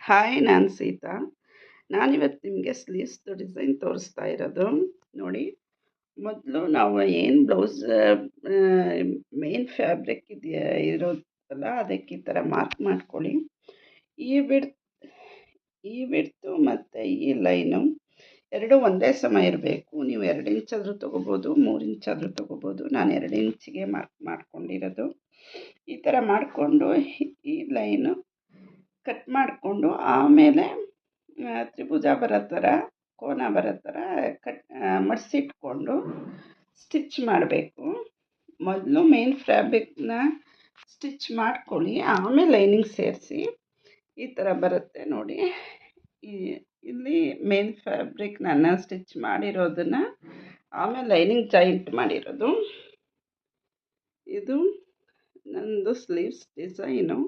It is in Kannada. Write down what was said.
ಹಾಯ್, ನಾನು ಸೀತಾ. ನಾನಿವತ್ತು ನಿಮಗೆ ಸ್ಲೀವ್ಸ್ದು ಡಿಸೈನ್ ತೋರಿಸ್ತಾ ಇರೋದು. ನೋಡಿ, ಮೊದಲು ನಾವು ಏನು ಬ್ಲೌಸ್ ಮೇನ್ ಫ್ಯಾಬ್ರಿಕ್ ಇದೆಯಾ ಇರೋದಲ್ಲ, ಅದಕ್ಕೆ ಈ ಥರ ಮಾರ್ಕ್ ಮಾಡ್ಕೊಳ್ಳಿ. ಈ ವಿಡ್ತ್ ಈ ವಿಡ್ತು ಮತ್ತು ಈ ಲೈನು ಎರಡೂ ಒಂದೇ ಸಮ ಇರಬೇಕು. ನೀವು 2 ಇಂಚಾದರೂ ತೊಗೋಬೋದು, 3 ಇಂಚಾದರೂ ತೊಗೋಬೋದು. ನಾನು 2 ಇಂಚಿಗೆ ಮಾರ್ಕ್ ಮಾಡ್ಕೊಂಡಿರೋದು. ಈ ಥರ ಮಾಡಿಕೊಂಡು ಈ ಲೈನು ಕಟ್ ಮಾಡಿಕೊಂಡು ಆಮೇಲೆ ತ್ರಿಭುಜ ಬರೋ ಥರ, ಕೋನ ಬರೋ ಥರ ಮಡಿಸಿಟ್ಕೊಂಡು ಸ್ಟಿಚ್ ಮಾಡಬೇಕು. ಮೊದಲು ಮೇನ್ ಫ್ಯಾಬ್ರಿಕ್ನ ಸ್ಟಿಚ್ ಮಾಡ್ಕೊಳ್ಳಿ, ಆಮೇಲೆ ಲೈನಿಂಗ್ ಸೇರಿಸಿ. ಈ ಥರ ಬರುತ್ತೆ ನೋಡಿ. ಇಲ್ಲಿ ಮೇನ್ ಫ್ಯಾಬ್ರಿಕ್ ನಾನು ಸ್ಟಿಚ್ ಮಾಡಿರೋದನ್ನು ಆಮೇಲೆ ಲೈನಿಂಗ್ ಜಾಯಿಂಟ್ ಮಾಡಿರೋದು. ಇದು ನನ್ನದು ಸ್ಲೀವ್ಸ್ ಡಿಸೈನು.